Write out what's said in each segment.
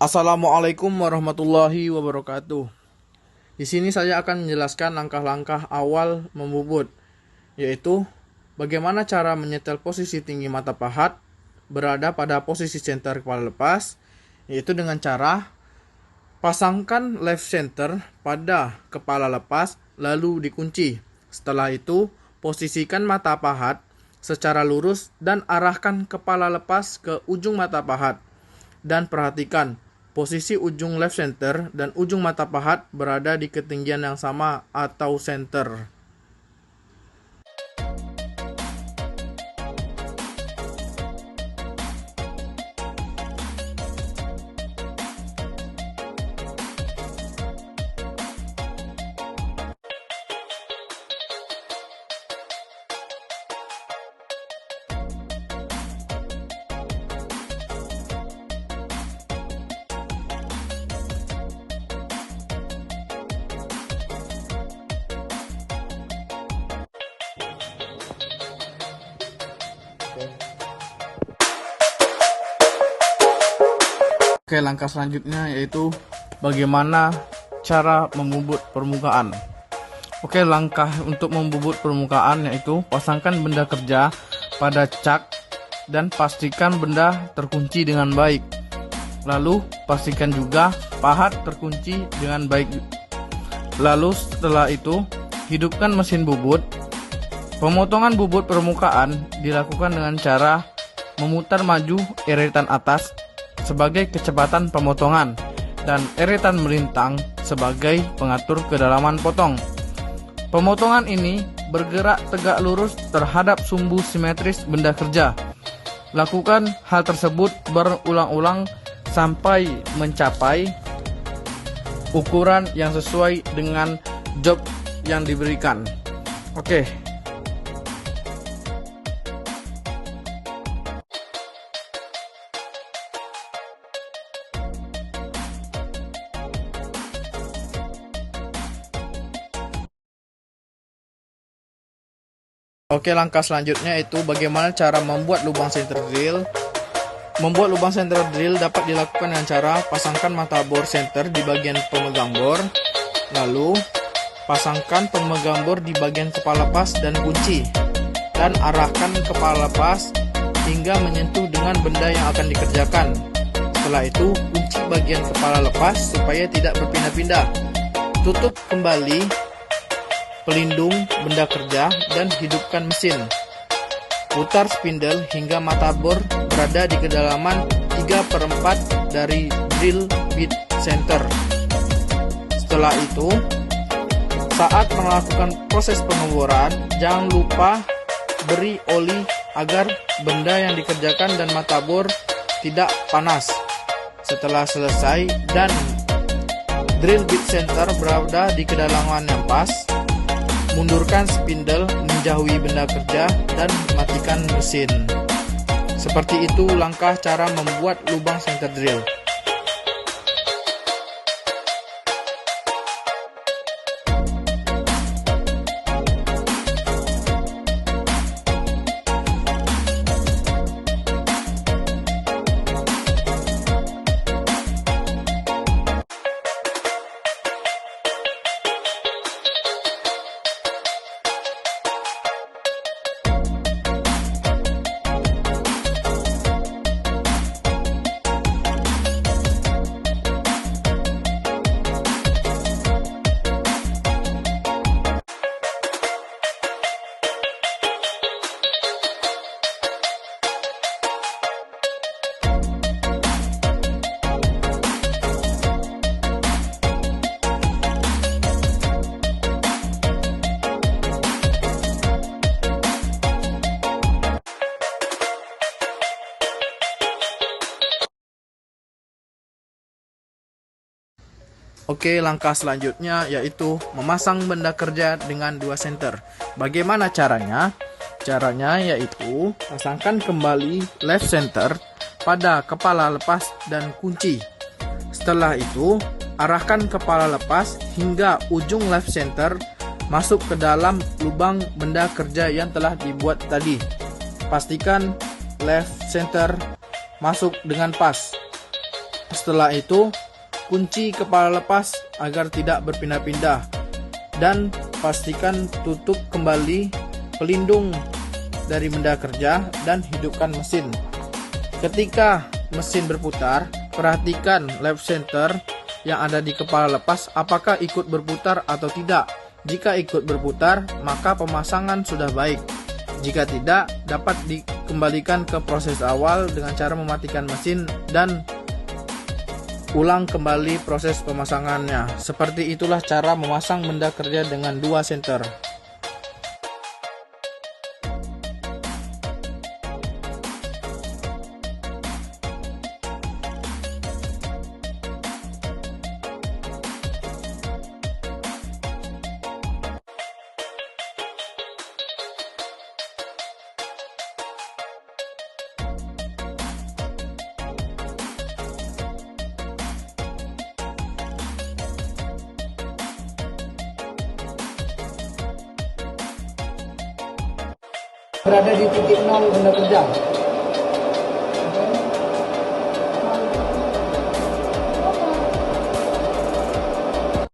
Assalamualaikum warahmatullahi wabarakatuh. Di sini saya akan menjelaskan langkah-langkah awal membubut, yaitu bagaimana cara menyetel posisi tinggi mata pahat berada pada posisi center kepala lepas, yaitu dengan cara pasangkan left center pada kepala lepas lalu dikunci. Setelah itu, posisikan mata pahat secara lurus dan arahkan kepala lepas ke ujung mata pahat. Dan perhatikan, posisi ujung left center dan ujung mata pahat berada di ketinggian yang sama atau center. Oke, langkah selanjutnya yaitu bagaimana cara membubut permukaan. Oke, langkah untuk membubut permukaan yaitu pasangkan benda kerja pada cak dan pastikan benda terkunci dengan baik. Lalu pastikan juga pahat terkunci dengan baik. Lalu setelah itu hidupkan mesin bubut. Pemotongan bubut permukaan dilakukan dengan cara memutar maju eretan atas sebagai kecepatan pemotongan dan eretan melintang sebagai pengatur kedalaman potong. Pemotongan ini bergerak tegak lurus terhadap sumbu simetris benda kerja. Lakukan hal tersebut berulang-ulang sampai mencapai ukuran yang sesuai dengan job yang diberikan. Oke. Oke, langkah selanjutnya itu bagaimana cara membuat lubang center drill. Membuat lubang center drill dapat dilakukan dengan cara pasangkan mata bor center di bagian pemegang bor, lalu pasangkan pemegang bor di bagian kepala lepas dan kunci, dan arahkan kepala lepas hingga menyentuh dengan benda yang akan dikerjakan. Setelah itu, kunci bagian kepala lepas supaya tidak berpindah-pindah. Tutup kembali pelindung benda kerja dan hidupkan mesin. Putar spindle hingga mata bor berada di kedalaman 3/4 dari drill bit center. Setelah itu, saat melakukan proses pengeboran, jangan lupa beri oli agar benda yang dikerjakan dan mata bor tidak panas. Setelah selesai dan drill bit center berada di kedalaman yang pas, mundurkan spindle menjauhi benda kerja dan matikan mesin. Seperti itu langkah cara membuat lubang center drill. Oke, langkah selanjutnya yaitu memasang benda kerja dengan 2 center. Bagaimana caranya? Caranya yaitu pasangkan kembali left center pada kepala lepas dan kunci. Setelah itu, arahkan kepala lepas hingga ujung left center masuk ke dalam lubang benda kerja yang telah dibuat tadi. Pastikan left center masuk dengan pas. Setelah itu, kunci kepala lepas agar tidak berpindah-pindah dan pastikan tutup kembali pelindung dari benda kerja dan hidupkan mesin. Ketika mesin berputar, perhatikan lap center yang ada di kepala lepas apakah ikut berputar atau tidak. Jika ikut berputar, maka pemasangan sudah baik. Jika tidak, dapat dikembalikan ke proses awal dengan cara mematikan mesin dan ulang kembali proses pemasangannya. Seperti itulah cara memasang benda kerja dengan 2 senter. Berada di titik 0 benda kerja.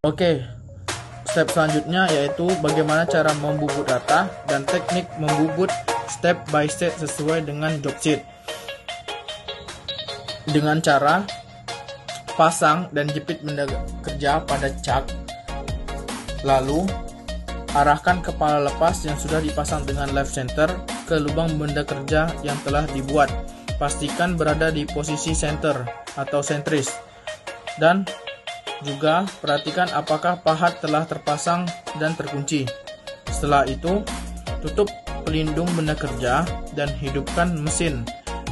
Oke, step selanjutnya yaitu bagaimana cara membubut rata dan teknik membubut step by step sesuai dengan job sheet. Dengan cara pasang dan jepit benda kerja pada cak, lalu arahkan kepala lepas yang sudah dipasang dengan left center ke lubang benda kerja yang telah dibuat. Pastikan berada di posisi center atau sentris. Dan juga perhatikan apakah pahat telah terpasang dan terkunci. Setelah itu, tutup pelindung benda kerja dan hidupkan mesin.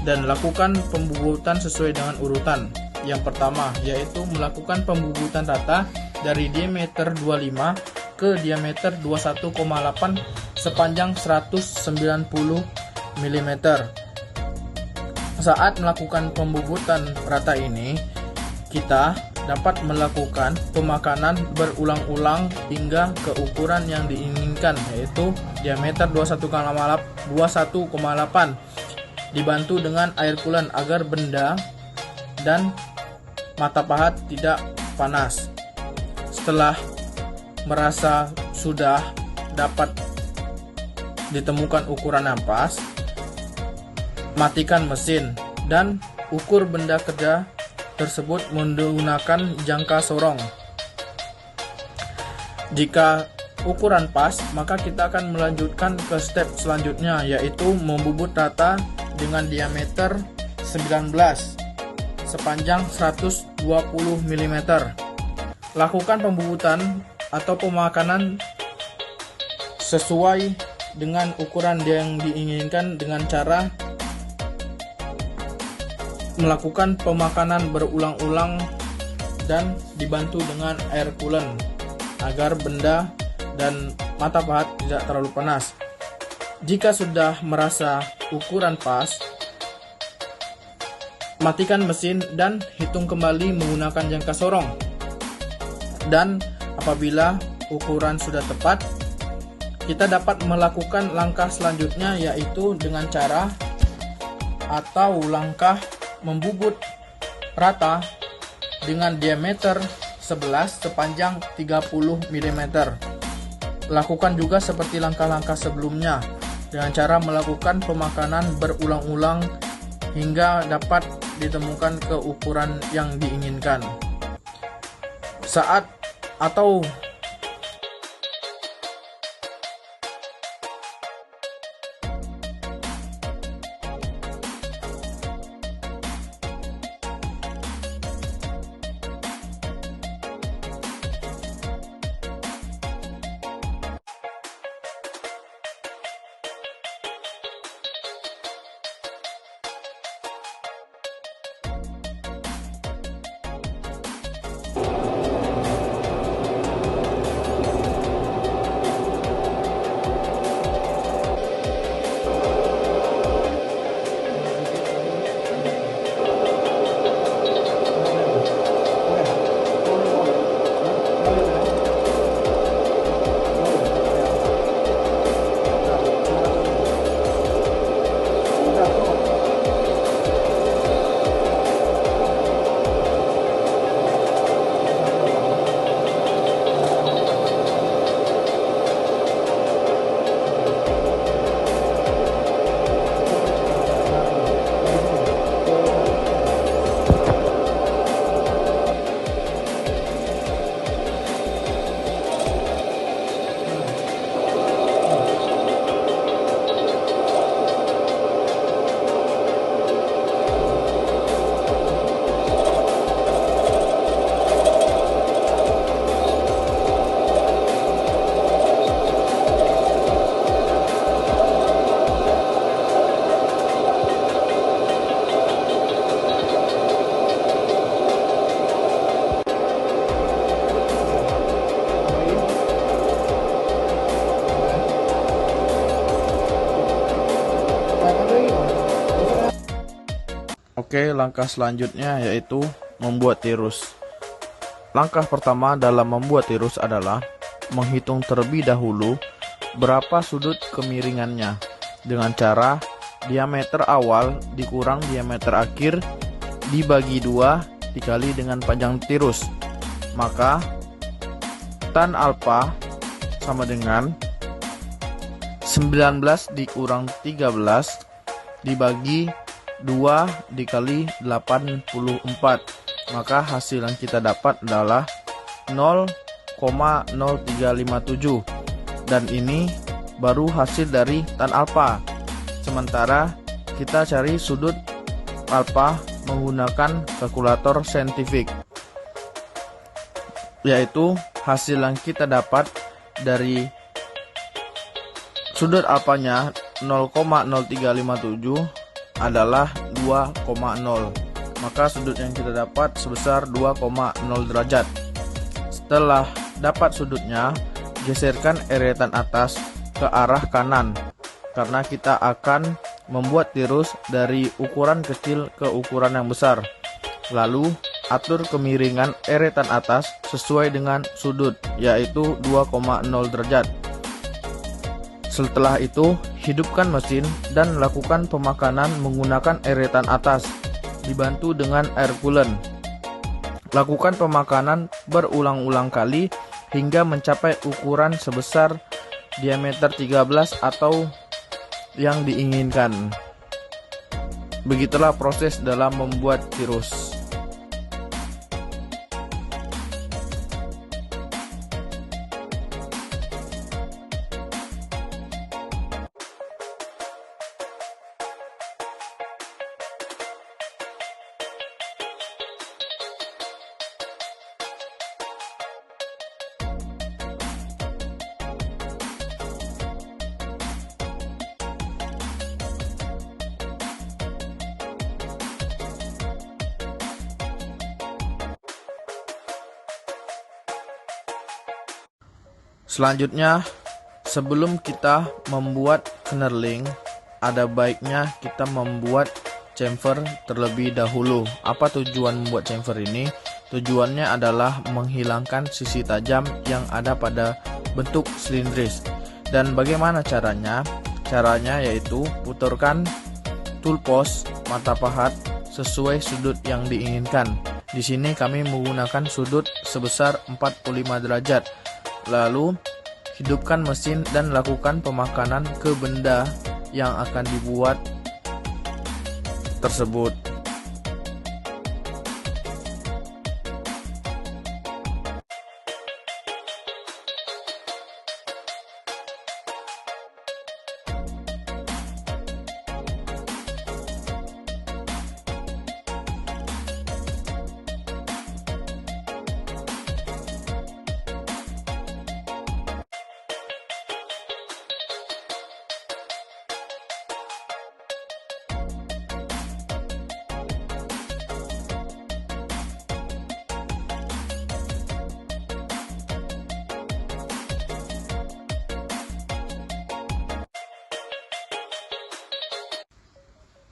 Dan lakukan pembubutan sesuai dengan urutan. Yang pertama yaitu melakukan pembubutan rata dari diameter 25 ke diameter 21,8 sepanjang 190 mm. Saat melakukan pembubutan rata ini, kita dapat melakukan pemakanan berulang-ulang hingga ke ukuran yang diinginkan, yaitu diameter 21,8 dibantu dengan air coolant agar benda dan mata pahat tidak panas. Setelah merasa sudah dapat ditemukan ukuran yang pas, matikan mesin dan ukur benda kerja tersebut menggunakan jangka sorong. Jika ukuran pas, maka kita akan melanjutkan ke step selanjutnya, yaitu membubut rata dengan diameter 19 sepanjang 120 mm. Lakukan pembubutan atau pemakanan sesuai dengan ukuran yang diinginkan dengan cara melakukan pemakanan berulang-ulang dan dibantu dengan air coolant agar benda dan mata pahat tidak terlalu panas. Jika sudah merasa ukuran pas, matikan mesin dan hitung kembali menggunakan jangka sorong. Dan apabila ukuran sudah tepat, kita dapat melakukan langkah selanjutnya, yaitu dengan cara atau langkah membubut rata dengan diameter 11 sepanjang 30 mm. Lakukan juga seperti langkah-langkah sebelumnya dengan cara melakukan pemakanan berulang-ulang hingga dapat ditemukan ke ukuran yang diinginkan. Saat atau Oke, langkah selanjutnya yaitu membuat tirus. Langkah pertama dalam membuat tirus adalah menghitung terlebih dahulu berapa sudut kemiringannya dengan cara diameter awal dikurang diameter akhir dibagi 2 dikali dengan panjang tirus. Maka tan alfa sama dengan 19 dikurang 13 dibagi 2 dikali 84. Maka hasil yang kita dapat adalah 0,0357. Dan ini baru hasil dari tan alfa. Sementara kita cari sudut alfa menggunakan kalkulator saintifik, yaitu hasil yang kita dapat dari sudut alfanya 0,0357 adalah 2,0. Maka sudut yang kita dapat sebesar 2,0 derajat. Setelah dapat sudutnya, geserkan eretan atas ke arah kanan, karena kita akan membuat tirus dari ukuran kecil ke ukuran yang besar. Lalu atur kemiringan eretan atas sesuai dengan sudut, yaitu 2,0 derajat. Setelah itu, hidupkan mesin dan lakukan pemakanan menggunakan eretan atas, dibantu dengan air coolant. Lakukan pemakanan berulang-ulang kali hingga mencapai ukuran sebesar diameter 13 atau yang diinginkan. Begitulah proses dalam membuat tirus. Selanjutnya, sebelum kita membuat knurling, ada baiknya kita membuat chamfer terlebih dahulu. Apa tujuan membuat chamfer ini? Tujuannya adalah menghilangkan sisi tajam yang ada pada bentuk silindris. Dan bagaimana caranya? Caranya yaitu putarkan tool post mata pahat sesuai sudut yang diinginkan. Di sini kami menggunakan sudut sebesar 45 derajat. Lalu, hidupkan mesin dan lakukan pemakanan ke benda yang akan dibuat tersebut.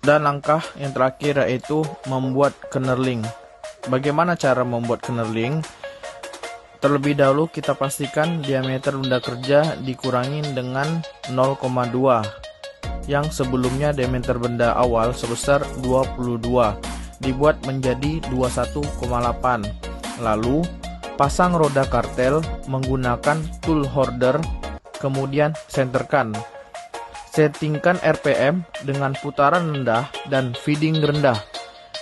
Dan langkah yang terakhir yaitu membuat knurling. Bagaimana cara membuat knurling? Terlebih dahulu kita pastikan diameter benda kerja dikurangin dengan 0,2, yang sebelumnya diameter benda awal sebesar 22 dibuat menjadi 21,8. Lalu pasang roda kartel menggunakan tool holder, kemudian senterkan. Settingkan RPM dengan putaran rendah dan feeding rendah.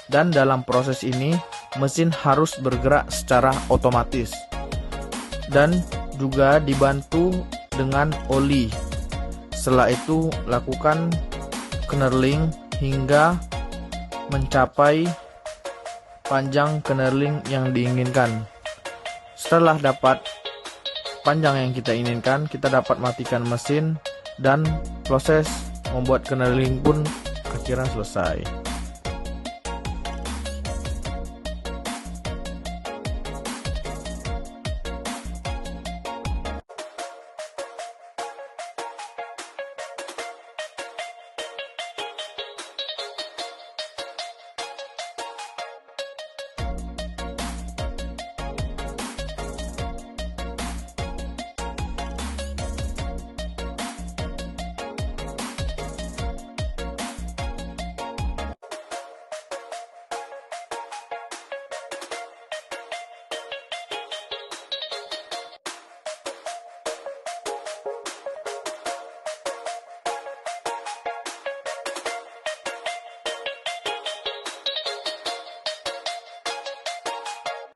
Dan dalam proses ini, mesin harus bergerak secara otomatis. Dan juga dibantu dengan oli. Setelah itu, lakukan knurling hingga mencapai panjang knurling yang diinginkan. Setelah dapat panjang yang kita inginkan, kita dapat matikan mesin dan proses membuat knurling pun akhirnya selesai.